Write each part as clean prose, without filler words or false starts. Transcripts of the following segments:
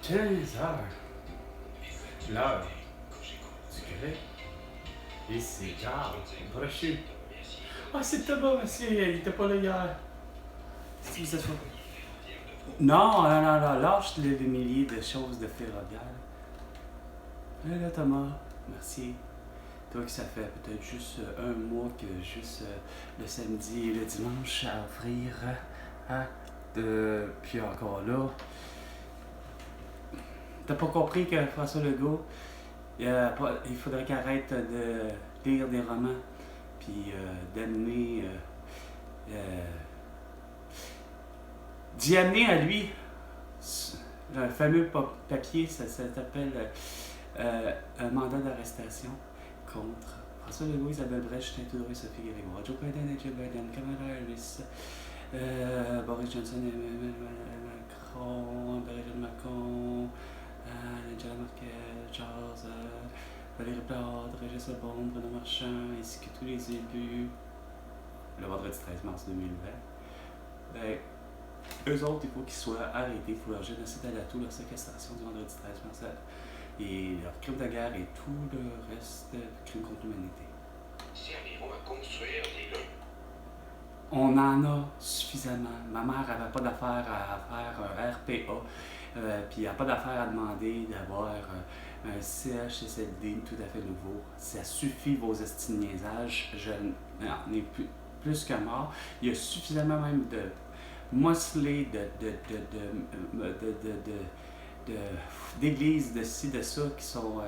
15 heures. L'heure du Québec. Et c'est Carl Brochu. Ah, c'est Thomas, monsieur. Il était pas là hier. Si cette fois. Non, lâche les milliers de choses de ferroviaire. Là, Thomas, merci. Toi que ça fait peut-être juste un mois que juste le samedi et le dimanche à offrir. Hein? Puis encore là. T'as pas compris que François Legault, il faudrait qu'il arrête de lire des romans, puis d'amener, d'y amener à lui le fameux papier, ça s'appelle un mandat d'arrestation contre François Legault, Isabelle Brèche, Justin Trudeau, Sophie Grégoire, Joe Biden et Joe Biden, Kamala Harris, Boris Johnson, Emmanuel Macron, Brigitte Macron, Angela Merkel, Charles, Valérie Plante, Régis Lebon, Bruno Marchand, ainsi que tous les élus, le vendredi 13 mars 2020, ben, eux autres, il faut qu'ils soient arrêtés pour leur génocide à la tout, leur séquestration du vendredi 13 mars, et leur crime de guerre et tout le reste de crimes contre l'humanité. Serviront à construire des logements. On en a suffisamment. Ma mère n'avait pas d'affaire à faire un RPA, puis elle n'a pas d'affaire à demander d'avoir un CHSLD tout à fait nouveau. Ça suffit vos niaisages. Je n'en ai plus que mort. Il y a suffisamment même de mocelés, d'églises, de ci, de ça, qui sont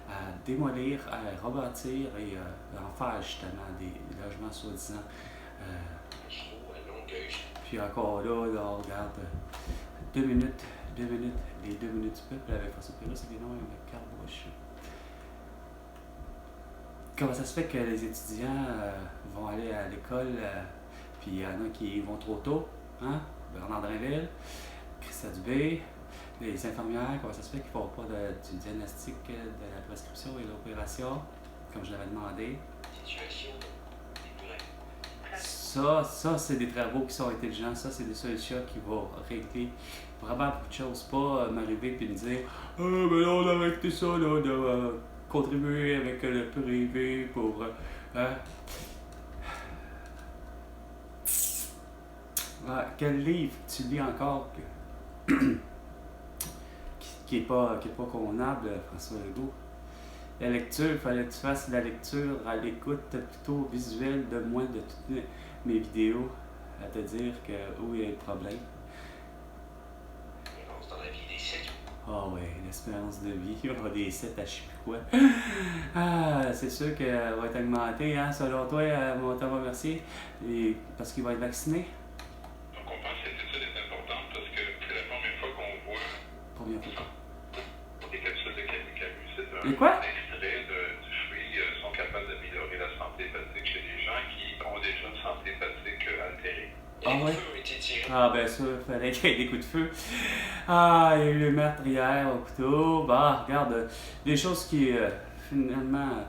à démolir, à rebâtir et en faire justement des logements soi-disant. Puis encore là, on regarde 2 minutes, les 2 minutes du peuple avec François Pérus, c'est des noms avec Carl Brochu. Comment ça se fait que les étudiants vont aller à l'école, puis il y en a qui vont trop tôt, hein? Bernard Drinville, Christa Dubé, les infirmières, comment ça se fait qu'ils ne font pas du diagnostic de la prescription et de l'opération, comme je l'avais demandé. Situation. Ça, c'est des travaux qui sont intelligents, ça, c'est des solutions qui vont régler vraiment beaucoup de choses. Pas m'arriver et me dire « Ah, ben là, on a arrêté ça, là, de contribuer avec le privé pour... quel livre tu lis encore qui est pas convenable, François Legault? La lecture, il fallait que tu fasses la lecture à l'écoute plutôt visuelle de moi de toutes mes vidéos, à te dire que où il y a le problème. Dans la vie des 7. Ah ouais, l'espérance de vie, il y aura des 7 à je sais plus quoi. Ah, c'est sûr qu'elle va être augmentée, hein, selon toi, mon Thomas Mercier, parce qu'il va être vacciné. Donc on pense que cette étude est importante parce que c'est la première fois qu'on voit Première fois. des capsules de Camus. C'est Et quoi? extrait du fruit sont capables d'améliorer la santé hépatique chez les gens qui ont déjà une santé hépatique altérée. Ah ouais? Le feu a été tiré. Ah ben ça, il fallait qu'il y ait des coups de feu. Ah, il y a eu le meurtre hier au couteau. Bah, regarde, des choses qui finalement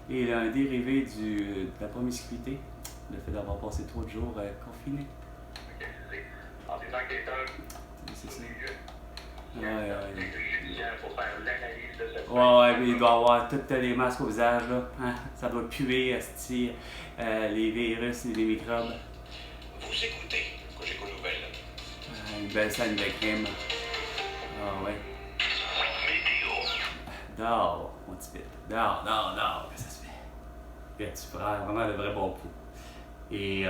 est un dérivé de la promiscuité. Le fait d'avoir passé trop de jours confinés. En des enquêteurs, C'est ça. il faut faire l'analyse de cette Ouais, mais il doit avoir toutes les masques au visage, là. Hein? Ça doit puer, asti, les virus et les microbes. Vous écoutez Cogeco Nouvelles. Une belle scène de crime. Ah ouais. Dors, mon petit pit. Dors. Qu'est-ce que ça se fait? Bien, tu prends vraiment le vrai bon coup. Et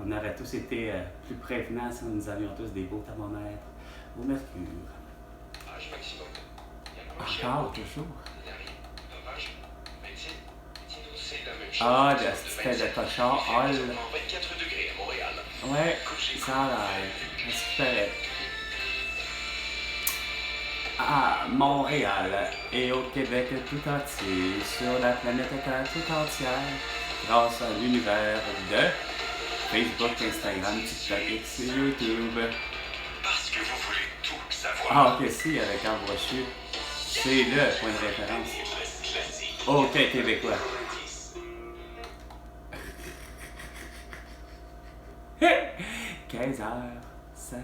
on aurait tous été plus prévenants si nous avions tous des beaux thermomètres au mercure. Âge maximum. Encore, toujours. Dommage. Médecine. C'est la même chose. Ah, le style de cochon. Ah, 24 degrés à Montréal. ouais, ça a l'air. Est-ce qu'il paraît? À Montréal et au Québec tout entier, sur la planète Terre tout entière, grâce à l'univers de Facebook, Instagram, TikTok, X et YouTube. Parce que vous voulez tout savoir. Ah, ok, si, avec un brochu, c'est le point de référence. Ok, Québécois. 15h05.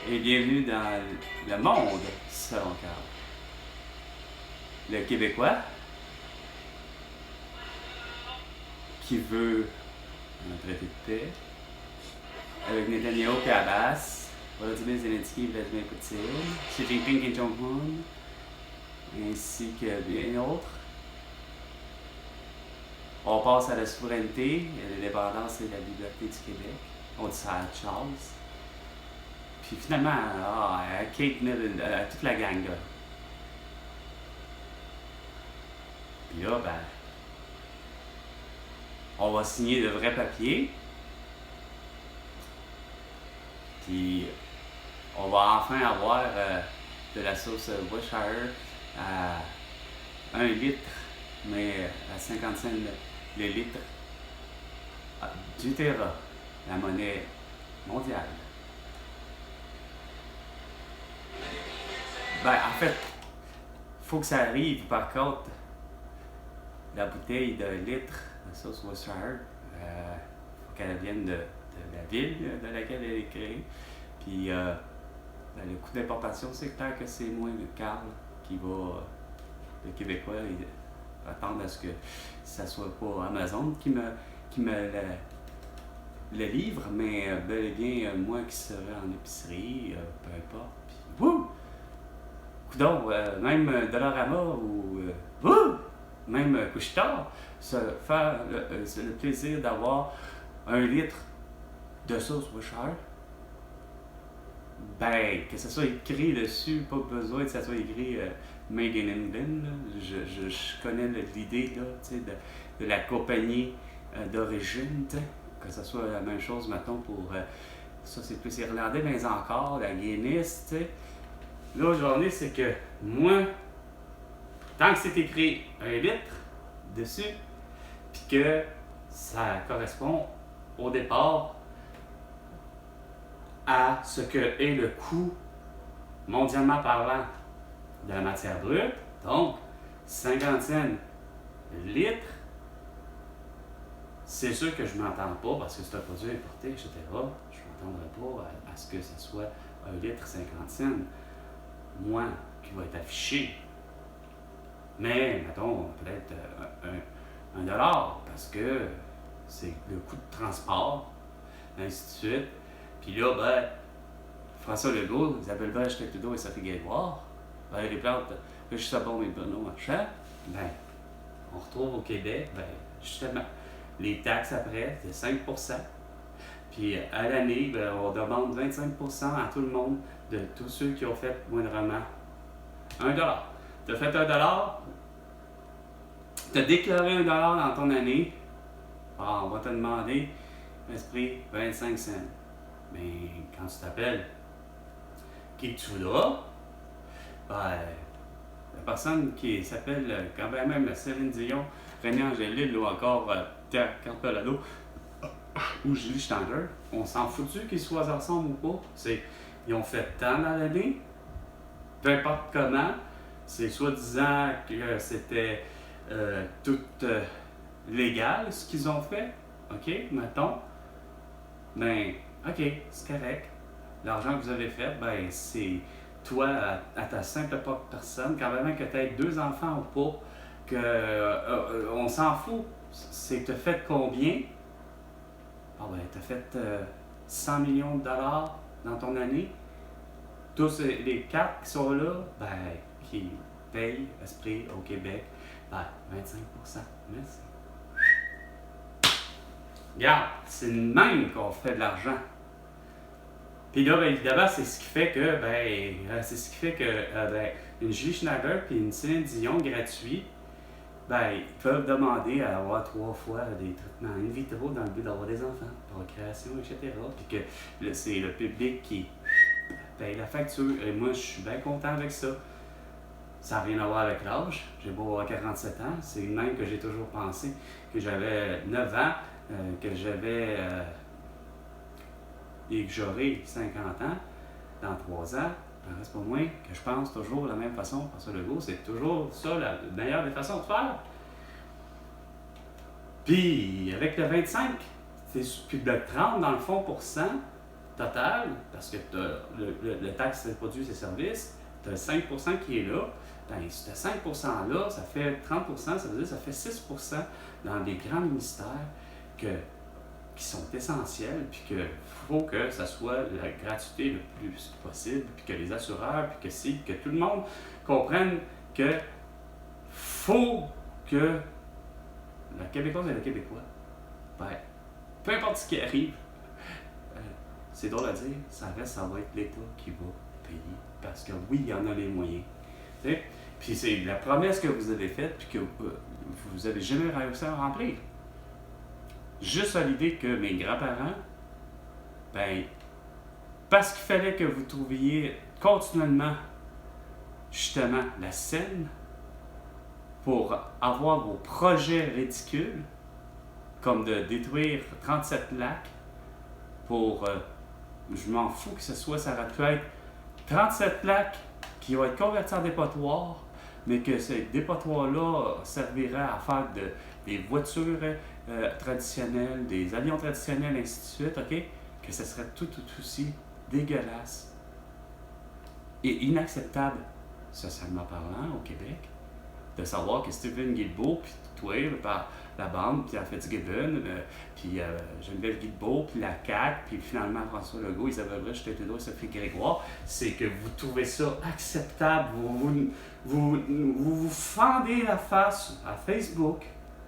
et bienvenue dans le monde selon Carl. Le Québécois qui veut un traité de paix avec Netanyahu et Abbas, Volodymyr Zelensky, Vladimir Poutine, Xi Jinping et Jong-un, ainsi que bien d'autres. On passe à la souveraineté, l'indépendance et la liberté du Québec. On dit ça à Charles. Puis finalement, à Kate Middleton, à toute la gang là. Puis là, ben, on va signer de vrais papiers. Puis on va enfin avoir de la sauce Worcestershire à 1 litre, mais à 50 cents le litre du Terra, la monnaie mondiale. Ben, en fait, faut que ça arrive, par contre, la bouteille d'1 litre de sauce Worcestershire, faut qu'elle vienne de la ville de laquelle elle est créée. Puis, ben, le coût d'importation, c'est clair que c'est moins le Carl qui va, le Québécois, attendre à ce que ça soit pas Amazon qui me le livre, mais bel et bien moi qui serai en épicerie, peu importe. Puis, wouh! Coudon, même Dollarama ou même Couche-Tard, se faire le plaisir d'avoir 1 litre de sauce Worcestershire, ben, que ça soit écrit dessus, pas besoin que ça soit écrit Made in England. Je connais l'idée là, de la compagnie d'origine, que ce soit la même chose, mettons, pour ça c'est plus irlandais, mais encore la Guinness, t'sais. Là aujourd'hui, c'est que moi, tant que c'est écrit 1 litre dessus, puis que ça correspond au départ à ce que est le coût, mondialement parlant, de la matière brute, donc 50 cents litre, c'est sûr que je ne m'entends pas parce que c'est un produit importé, etc. Je ne m'entendrai pas à ce que ce soit 1 litre 50 cents, moins qui va être affiché. Mais, mettons, peut-être $1 parce que c'est le coût de transport, ainsi de suite. Puis là, ben, François Legault, Isabelle Bell, Justin Trudeau et Sophie Grégoire, Valérie Plante, Régis Sabon et Bruno Marchand, ben, on retrouve au Québec, ben, justement, les taxes après, c'est 5%. Puis à l'année, ben, on demande 25% à tout le monde, de tous ceux qui ont fait moindrement $1. Tu as fait $1, tu as déclaré $1 dans ton année, on va te demander, esprit, 25 cents. Mais quand tu t'appelles Kitula, ben, la personne qui s'appelle quand même Céline Dion, René Angélil ou encore Pierre Carpelado ou Julie Stanger, on s'en fout qu'ils soient ensemble ou pas. Ils ont fait tant dans l'année, peu importe comment, c'est soi-disant que c'était tout légal ce qu'ils ont fait, ok, mettons, ben, ok, c'est correct. L'argent que vous avez fait, ben, c'est toi, à ta simple personne, quand même que tu aies 2 enfants ou pas, on s'en fout. C'est que tu as fait combien? Ah ben, tu as fait 100 millions de dollars dans ton année. Tous les 4 qui sont là, ben, qui payent Esprit au Québec, ben, 25%. Merci. Regarde, c'est le même qu'on fait de l'argent. Puis là, ben, évidemment, c'est ce qui fait que, ben, une Julie Schneider puis une Céline Dion gratuit, ben, ils peuvent demander à avoir 3 fois des traitements in vitro dans le but d'avoir des enfants, procréation, etc. Puis que c'est le public qui paye la facture. Et moi, je suis bien content avec ça. Ça n'a rien à voir avec l'âge. J'ai beau avoir 47 ans, c'est le même que j'ai toujours pensé que j'avais 9 ans, que j'avais et que j'aurai 50 ans dans 3 ans. Il reste pas moins que je pense toujours de la même façon. François Legault, c'est toujours ça la meilleure des façons de faire. Puis avec le 25, puis le 30 dans le fond %, total, parce que tu as le taxe de produits et services, tu as le 5% qui est là. Ben, ce 5%-là, ça fait 30%, ça veut dire que ça fait 6% dans les grands ministères qui sont essentiels, puis qu'il faut que ça soit la gratuité le plus possible, puis que les assureurs, puis que tout le monde comprenne que faut que la Québécoise et le Québécois, ben, peu importe ce qui arrive, c'est drôle à dire, ça va être l'État qui va payer, parce que oui, il y en a les moyens. T'sais? Puis c'est la promesse que vous avez faite, puis que vous n'avez jamais réussi à remplir. Juste à l'idée que mes grands-parents, ben, parce qu'il fallait que vous trouviez continuellement, justement, la scène pour avoir vos projets ridicules, comme de détruire 37 lacs pour, je m'en fous que ce soit, ça aurait pu être 37 lacs qui vont être convertis en dépotoirs, mais que ces dépotoirs-là serviraient à faire des voitures traditionnelles, des avions traditionnels, ainsi de suite, OK? Que ce serait tout aussi dégueulasse et inacceptable, socialement parlant, au Québec, de savoir que Stephen Guilbeault, puis toi, par la bande, puis Fitzgibbon, puis Geneviève Guilbeault, puis la CAQ, puis finalement François Legault, Isabelle Brèche, Justin Trudeau et Sophie Grégoire, c'est que vous trouvez ça acceptable, vous fendez la face à Facebook,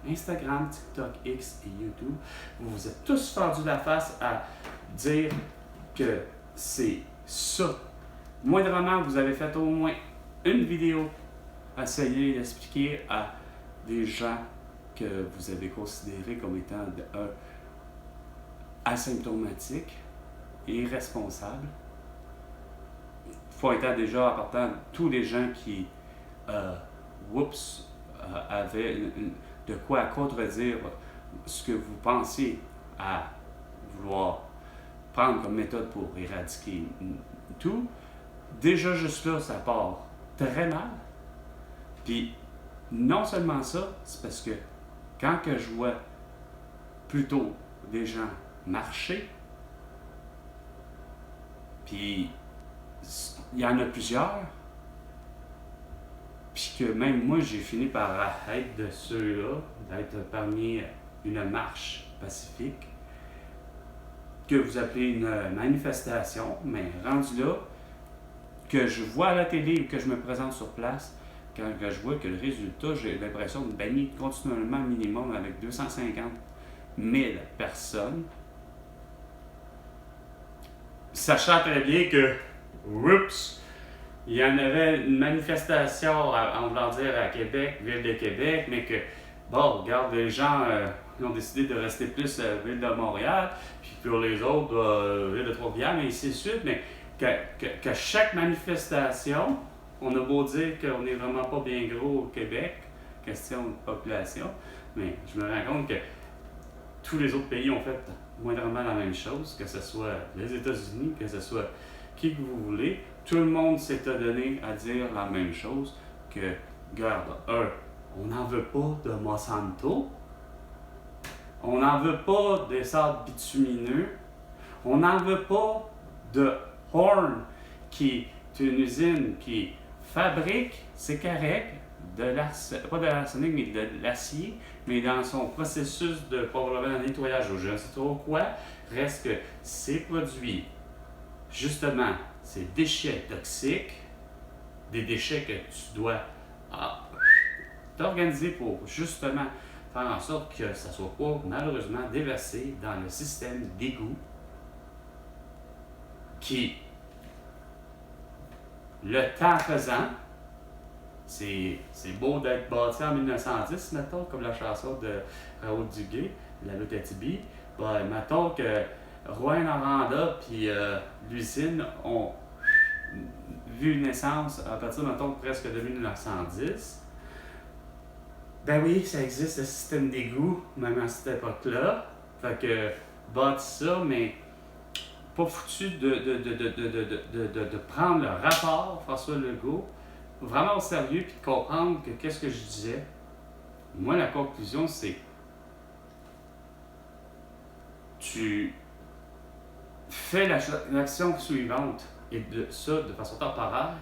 Instagram, TikTok, X et YouTube, vous vous êtes tous fendus la face à dire que c'est ça. Moindrement, vous avez fait au moins une vidéo à essayer d'expliquer à des gens que vous avez considérés comme étant asymptomatiques et irresponsables. Pointant déjà en partant tous les gens qui avaient de quoi à contredire ce que vous pensiez à vouloir prendre comme méthode pour éradiquer tout. Déjà juste là, ça part très mal. Puis non seulement ça, c'est parce que quand que je vois plutôt des gens marcher, puis il y en a plusieurs, puis que même moi j'ai fini par être de ceux-là, d'être parmi une marche pacifique, que vous appelez une manifestation, mais rendu là, que je vois à la télé ou que je me présente sur place, quand je vois que le résultat, j'ai l'impression de bannir continuellement minimum avec 250 000 personnes, sachant très bien que, oups, il y en avait une manifestation, en voulant dire à Québec, Ville de Québec, mais que, bon, regarde, les gens ont décidé de rester plus Ville de Montréal, puis pour les autres, Ville de Trois-Rivières, mais ainsi de suite, mais que chaque manifestation, on a beau dire qu'on n'est vraiment pas bien gros au Québec, question de population, mais je me rends compte que tous les autres pays ont fait moindrement la même chose, que ce soit les États-Unis, que ce soit qui que vous voulez, tout le monde s'est donné à dire la même chose, que, regarde, on n'en veut pas de Monsanto, on n'en veut pas des sables bitumineux, on n'en veut pas de Horn, qui est une usine qui fabrique, c'est correct, pas de l'arsenic, mais de l'acier, mais dans son processus de probablement nettoyage ou je ne sais trop quoi, reste que ces produits, justement, ces déchets toxiques, des déchets que tu dois t'organiser pour justement faire en sorte que ça ne soit pas malheureusement déversé dans le système d'égout qui, le temps faisant, c'est beau d'être bâti en 1910, mettons, comme la chanson de Raoul Duguay, La lutte à Tibi. Ben, mettons que Rouyn-Noranda puis l'usine ont vu naissance à partir, mettons, presque de 1910. Ben oui, ça existe, le système d'égout, même à cette époque-là. Fait que, bâti ça, mais pas foutu de prendre le rapport François Legault vraiment au sérieux puis de comprendre que qu'est-ce que je disais. Moi, la conclusion, c'est tu fais l'action suivante, et de ça de façon temporaire,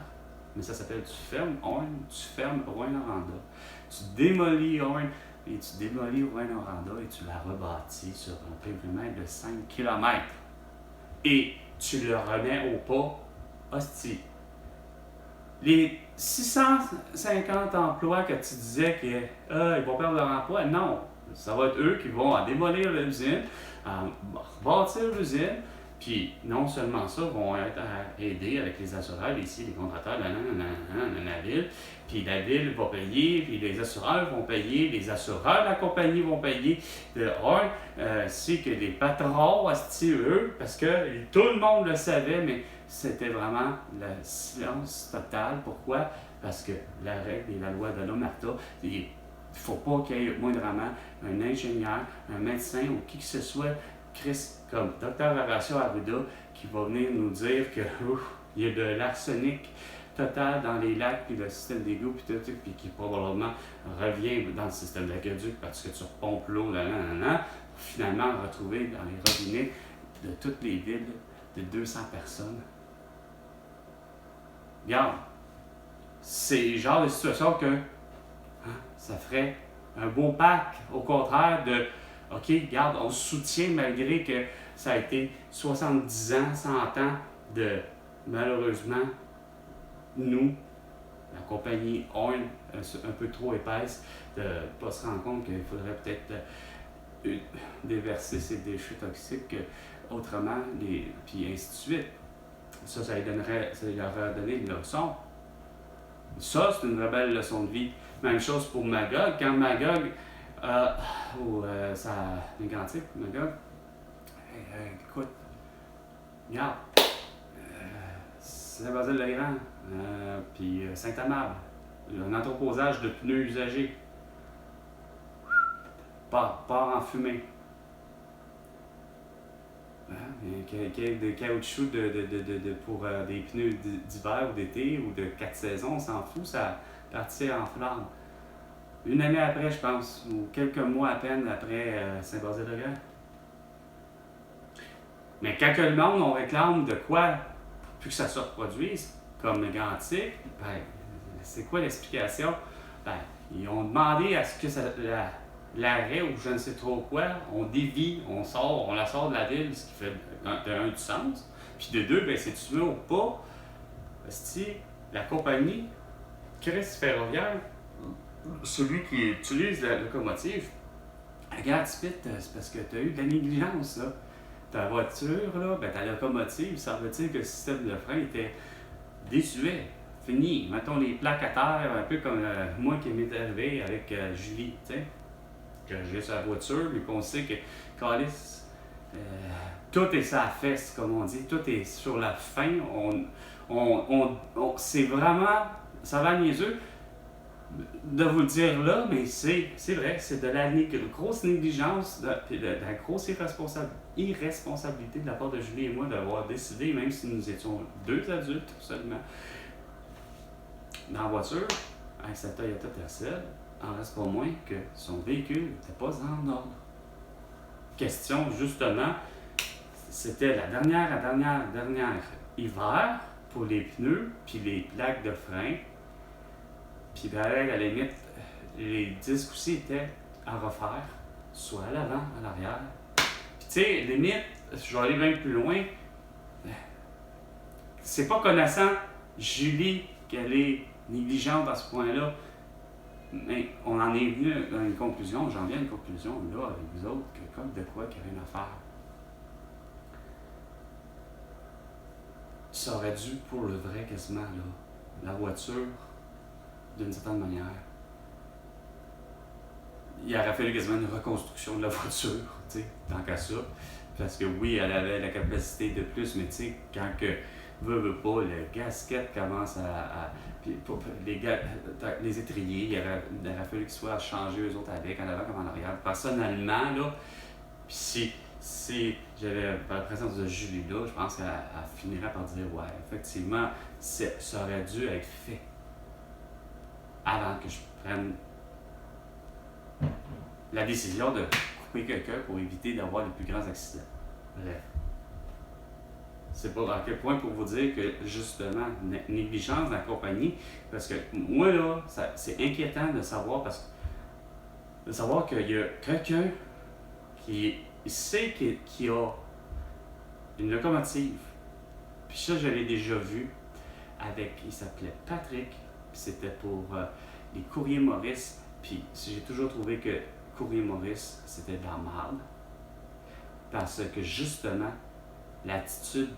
mais ça s'appelle tu fermes Rouyn-Noranda. Tu démolis Rouyn et tu démolis Rouyn-Noranda et tu la rebâtis sur un périmètre de 5 km. Et tu le remets au pas, hostie. Les 650 emplois que tu disais qu'ils vont perdre leur emploi, non. Ça va être eux qui vont démolir l'usine, rebâtir l'usine, puis non seulement ça, vont être aidés avec les assureurs, ici, les contracteurs, la ville, puis la ville va payer, puis les assureurs vont payer, les assureurs de la compagnie vont payer, c'est que les patrons, eux, parce que tout le monde le savait, mais c'était vraiment le silence total. Pourquoi? Parce que la règle et la loi de l'Omerta, il ne faut pas qu'il y ait moindrement un ingénieur, un médecin ou qui que ce soit, Chris, comme Dr Horacio Arruda, qui va venir nous dire que il y a de l'arsenic total dans les lacs puis le système d'égout puis tout, puis qui probablement revient dans le système d'aqueduc parce que tu repompes l'eau, pour finalement retrouver dans les robinets de toutes les villes de 200 personnes. Regarde, c'est le genre de situation que ça ferait un beau pack, au contraire de OK, regarde, on se soutient malgré que ça a été 70 ans, 100 ans de, malheureusement, nous, la compagnie Oil, un peu trop épaisse, de ne pas se rendre compte qu'il faudrait peut-être déverser ces déchets toxiques autrement, puis ainsi de suite. Ça leur aurait donné une leçon. Ça, c'est une vraie belle leçon de vie. Même chose pour Magog. Quand Magog, ça négatif, Magog, écoute, regarde, Saint-Basile-le-Grand, puis Saint-Amable, un entreposage de pneus usagés, part en fumée. Des caoutchouc pour des pneus d'hiver ou d'été ou de 4 saisons, on s'en fout, ça partit en flamme. Une année après, je pense, ou quelques mois à peine après Saint-Basile-le-Grand. Mais quand que le monde, on réclame de quoi, plus que ça se reproduise, comme le Grand Antique, ben, c'est quoi l'explication? Ben, ils ont demandé à ce que l'arrêt ou je ne sais trop quoi, on dévie, on la sort de la ville, ce qui fait du sens. Puis de deux, ben, si tu veux ou pas, la compagnie Chris Ferroviaire, celui qui utilise la locomotive, regarde, Spit, c'est parce que tu as eu de la négligence, là. Ta voiture, là, ben, ta locomotive, ça veut dire que le système de frein était désuet. Fini. Mettons les plaques à terre, un peu comme moi qui m'est arrivé avec Julie, tu sais. Que j'ai sa voiture, mais qu'on sait que, câlisse, tout est sur la fesse, comme on dit, tout est sur la fin. C'est vraiment, ça va niaiseux de vous le dire là, mais c'est vrai, c'est de la grosse négligence, de la grosse irresponsabilité de la part de Julie et moi d'avoir décidé, même si nous étions deux adultes seulement, dans la voiture, avec sa Toyota Tercel, en reste pas moins que son véhicule n'était pas en ordre. Question, justement, c'était la dernière hiver pour les pneus puis les plaques de frein. Puis à la limite, les disques aussi étaient à refaire, soit à l'avant, à l'arrière. Puis tu sais, limite, je vais aller bien plus loin, c'est pas connaissant Julie qu'elle est négligente à ce point-là, mais on en est venu à une conclusion, j'en viens à une conclusion là avec vous autres, que comme de quoi qu'il y a rien à faire. Ça aurait dû pour le vrai quasiment, là, la voiture, d'une certaine manière. Il aurait fallu quasiment une reconstruction de la voiture, tu sais, tant qu'à ça. Parce que oui, elle avait la capacité de plus, mais tu sais, quand que veut pas, le gasket commence puis les étriers, il aurait fallu qu'ils soient changés eux autres avec, en avant comme en arrière. Personnellement, là, puis si j'avais la présence de Julie là, je pense qu'elle finirait par dire ouais, effectivement, ça aurait dû être fait avant que je prenne la décision de couper quelqu'un pour éviter d'avoir les plus grands accidents. Bref. c'est pas à quel point pour vous dire que, justement, négligence de la compagnie, parce que moi, là, c'est inquiétant de savoir, qu'il y a quelqu'un qui sait qu'il a une locomotive. Puis ça, je l'ai déjà vu il s'appelait Patrick, puis c'était pour les Courriers Maurice. Puis j'ai toujours trouvé que Courrier Maurice, c'était de la merde. Parce que, justement, l'attitude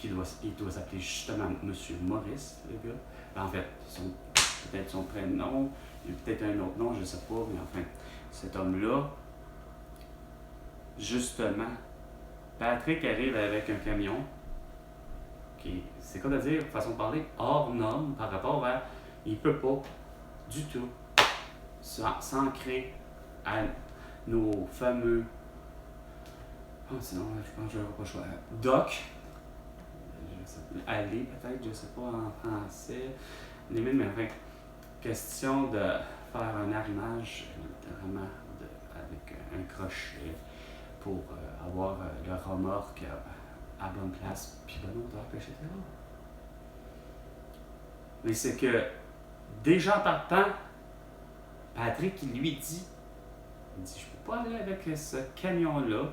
il doit s'appeler justement Monsieur Maurice, le gars. En fait, peut-être son prénom, il y a peut-être un autre nom, je ne sais pas, mais enfin, cet homme-là, justement, Patrick arrive avec un camion qui, c'est quoi de dire, façon de parler, hors norme par rapport à, il ne peut pas du tout s'ancrer à nos fameux, sinon je pense que je n'aurai pas le choix, doc, aller peut-être, je ne sais pas en français, limite, mais enfin, question de faire un arrimage vraiment avec un crochet pour avoir le remorque à bonne place, puis bonne hauteur, etc. Mais c'est que, déjà en partant, Patrick, il lui dit, je peux pas aller avec ce camion-là,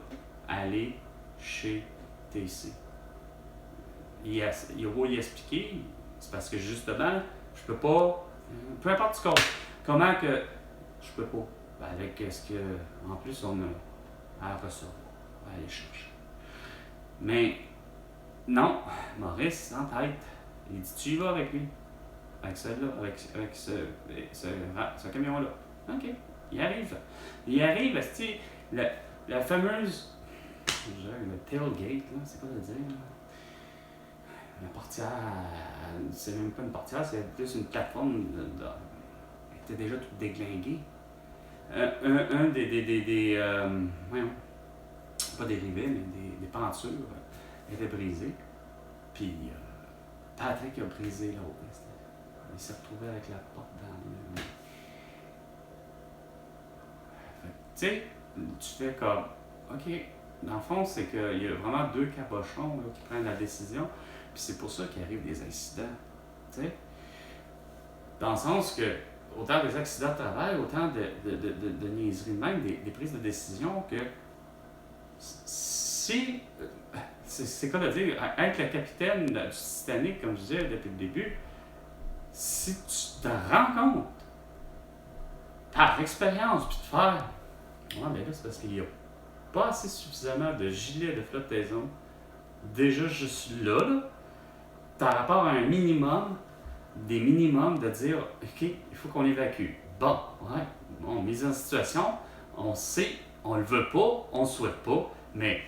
aller chez TC. Il a beau y expliquer, c'est parce que justement, je peux pas, peu importe ce qu'on, comment que je peux pas, avec ce que, en plus, on a à recevoir, à aller chercher. Mais, non, Maurice, en tête, il dit, tu y vas avec lui, avec celui-là, avec ce camion-là. OK, il arrive. Il arrive, la fameuse, le tailgate, là, c'est quoi de dire, là? La portière, c'est même pas une portière, c'est plus une plateforme. Elle était déjà toute déglinguée. Un des voyons, pas des rivets, mais des pentures était brisé. Puis Patrick a brisé l'autre. Il s'est retrouvé avec la porte dans le. Tu sais, tu fais comme, OK, dans le fond, c'est qu'il y a vraiment deux cabochons là, qui prennent la décision. Puis c'est pour ça qu'il arrive des accidents. Tu sais? Dans le sens que, autant des accidents de travail, autant de niaiseries de même, des prises de décision que si. C'est quoi de dire? Être le capitaine du Titanic, comme je disais depuis le début, si tu te rends compte, par expérience, puis de faire. Ouais, mais là, c'est parce qu'il n'y a pas assez suffisamment de gilets de flottaison. Déjà, juste là, par rapport à un minimum, des minimums de dire, OK, il faut qu'on évacue. Bon, ouais, bon, mise en situation, on sait, on le veut pas, on le souhaite pas, mais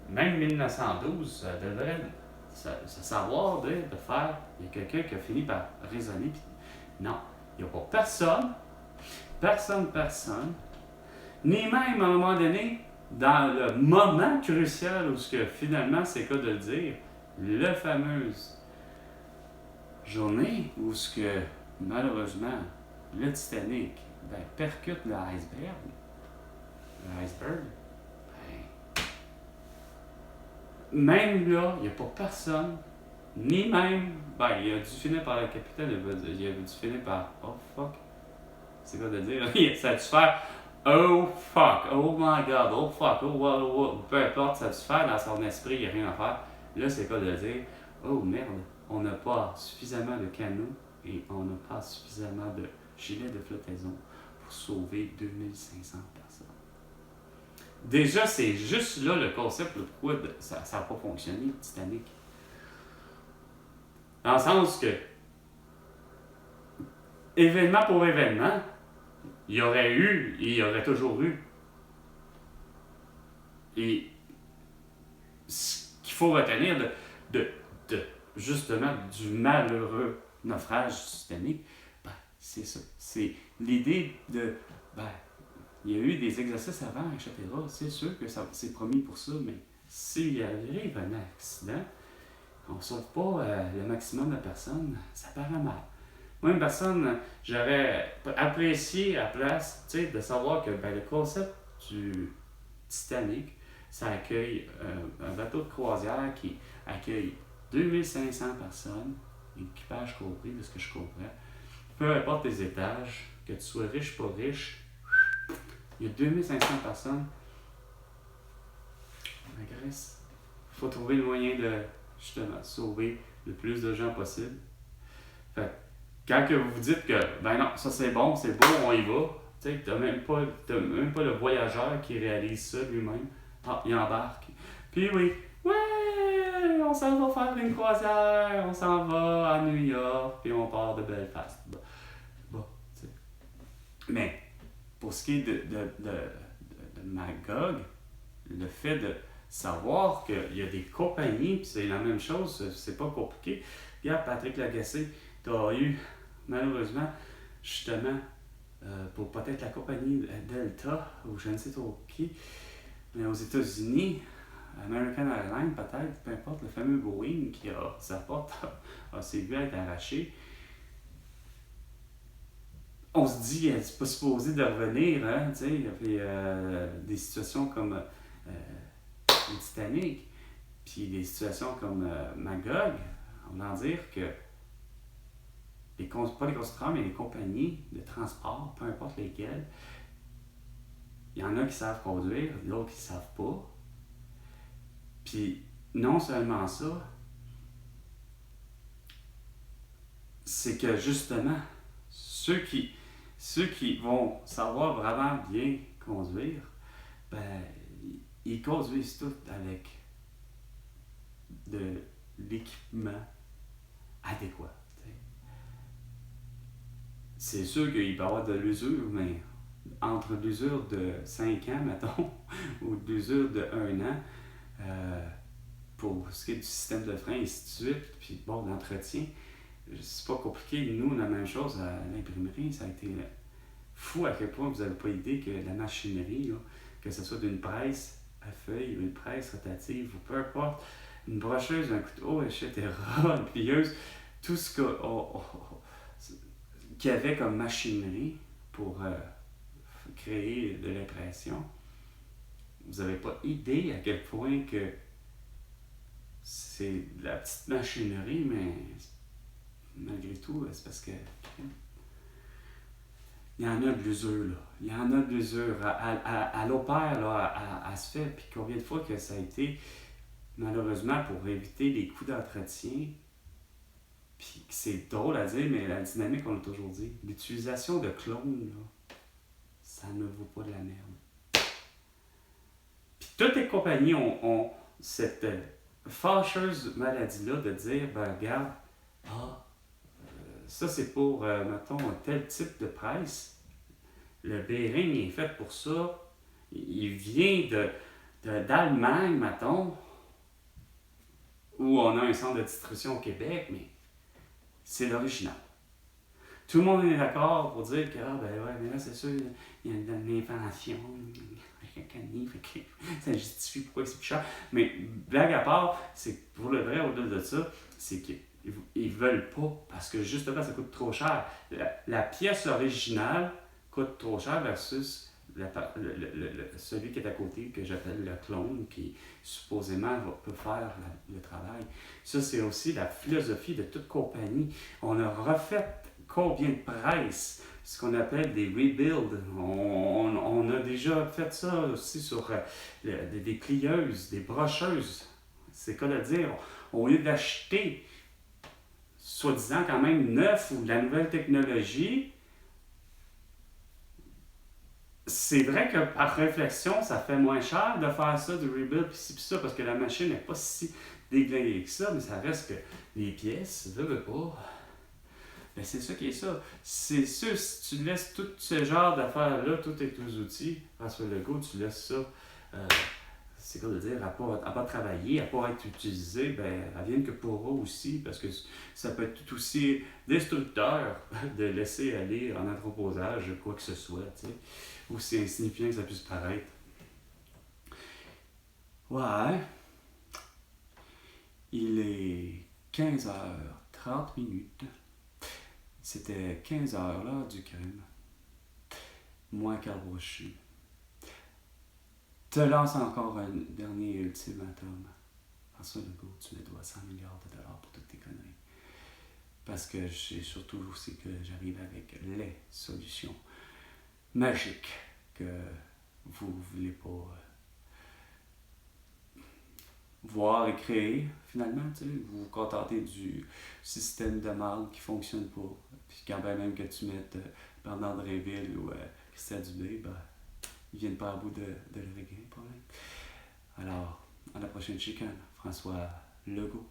même 1912, ça devrait savoir de faire, il y a quelqu'un qui a fini par raisonner, puis non, il n'y a pas personne, ni même à un moment donné, dans le moment crucial où ce que finalement c'est quoi de le dire, la fameuse journée où ce que malheureusement le Titanic percute l'iceberg, même là, il n'y a pas personne, ni même, il a dû finir par le capitaine, il a dû finir par, oh fuck, c'est quoi de dire, ça a dû faire, oh fuck, oh my god, oh fuck, oh, peu importe, ça a dû faire dans son esprit, il n'y a rien à faire. Là, c'est quoi de dire, oh merde, on n'a pas suffisamment de canots et on n'a pas suffisamment de gilets de flottaison pour sauver 2500 personnes. Déjà, c'est juste là le concept, là, pourquoi ça n'a pas fonctionné, le Titanic. Dans le sens que, événement pour événement, il y aurait eu et il y aurait toujours eu. Et ce qu'il faut retenir de justement du malheureux naufrage du Titanic, c'est ça. C'est l'idée de, il y a eu des exercices avant, etc. C'est sûr que c'est promis pour ça, mais s'il arrive un accident, on ne sauve pas le maximum de personnes, ça paraît mal. Moi, une personne, j'aurais apprécié à place, de savoir que le concept du Titanic ça accueille un bateau de croisière qui accueille 2500 personnes, équipage compris, de ce que je comprends. Peu importe tes étages, que tu sois riche ou pas riche, il y a 2500 personnes. La Grèce, il faut trouver le moyen de justement sauver le plus de gens possible. Fait quand que vous vous dites que ben non, ça c'est bon, c'est beau, on y va, tu sais, t'as même pas le voyageur qui réalise ça lui-même. Ah, il embarque. Puis oui, ouais, on s'en va faire une croisière, on s'en va à New York, puis on part de Belfast. Bon, tu sais. Mais pour ce qui est de Magog, le fait de savoir qu'il y a des compagnies, puis c'est la même chose, c'est pas compliqué. Regarde, Patrick Lagacé, tu as eu, malheureusement, justement, pour peut-être la compagnie Delta, ou je ne sais trop qui, mais aux États-Unis, American Airlines, peut-être, peu importe, le fameux Boeing qui a sa porte s'est vu être arraché. On se dit, c'est pas supposé de revenir, hein, tu sais, il y avait des situations comme le Titanic, puis des situations comme Magog, on va en dire que pas les constructeurs, mais les compagnies de transport, peu importe lesquelles, il y en a qui savent conduire, d'autres qui ne savent pas. Puis non seulement ça, c'est que justement, ceux qui vont savoir vraiment bien conduire, ben, ils conduisent tout avec de l'équipement adéquat. T'sais. C'est sûr qu'il peut y avoir de l'usure, mais entre l'usure de 5 ans, mettons, ou de l'usure de 1 an, pour ce qui est du système de frein et ainsi de suite, puis bon, l'entretien, c'est pas compliqué. Nous, la même chose à l'imprimerie, ça a été fou à quel point vous n'avez pas idée que la machinerie, là, que ce soit d'une presse à feuilles, une presse rotative, ou peu importe, une brocheuse, un couteau, etc., une plieuse, tout ce qu'il y avait comme machinerie pour créer de l'impression, vous n'avez pas idée à quel point que c'est de la petite machinerie, mais malgré tout, c'est parce que il y en a de l'usure, là. Il y en a de l'usure. À l'opère, là, à se fait. Puis combien de fois que ça a été, malheureusement, pour éviter les coûts d'entretien, puis c'est drôle à dire, mais la dynamique, on l'a toujours dit, l'utilisation de clones, là, ça ne vaut pas de la merde. Puis toutes les compagnies ont cette fâcheuse maladie-là de dire, ben regarde, ça c'est pour, mettons, un tel type de presse. Le bearing est fait pour ça. Il vient d'Allemagne, mettons, où on a un centre de distribution au Québec, mais c'est l'original. Tout le monde est d'accord pour dire que, mais là, c'est sûr, il y a une invention, ça justifie pourquoi c'est plus cher. Mais blague à part, c'est pour le vrai, au-delà de ça, c'est qu'ils veulent pas, parce que justement, ça coûte trop cher. La pièce originale coûte trop cher versus celui qui est à côté, que j'appelle le clone, qui supposément peut faire le travail. Ça, c'est aussi la philosophie de toute compagnie. On a refait combien de presses, ce qu'on appelle des rebuilds. On a déjà fait ça aussi sur des plieuses, des brocheuses. C'est quoi de dire? Au lieu d'acheter, soi-disant quand même neuf ou de la nouvelle technologie, c'est vrai que par réflexion, ça fait moins cher de faire ça, du rebuild, pis ça, parce que la machine n'est pas si déglinguée que ça, mais ça reste que les pièces, veux pas. Ben c'est ça qui est ça. C'est sûr, si tu laisses tout ce genre d'affaires-là, tous tes outils, François Legault, tu laisses ça, c'est quoi de dire, à pas travailler, à pas être utilisé, ben, elle vient que pour eux aussi, parce que ça peut être tout aussi destructeur de laisser aller en anthroposage quoi que ce soit, tu sais, aussi insignifiant que ça puisse paraître. Ouais. Il est 15h30. C'était 15h l'heure du crime. Moi, Carl Brochu. te lance encore un dernier ultimatum. François Legault, tu me dois 100 milliards de dollars pour toutes tes conneries. Parce que c'est surtout aussi que j'arrive avec les solutions magiques que vous ne voulez pas voir et créer, finalement. Tu sais, vous vous contentez du système de marde qui ne fonctionne pas. Puis quand même que tu mettes Bernard Dréville ou Christian Dubé, ben, ils viennent pas à bout de le régler, le problème. Alors, à la prochaine chicane, François Legault.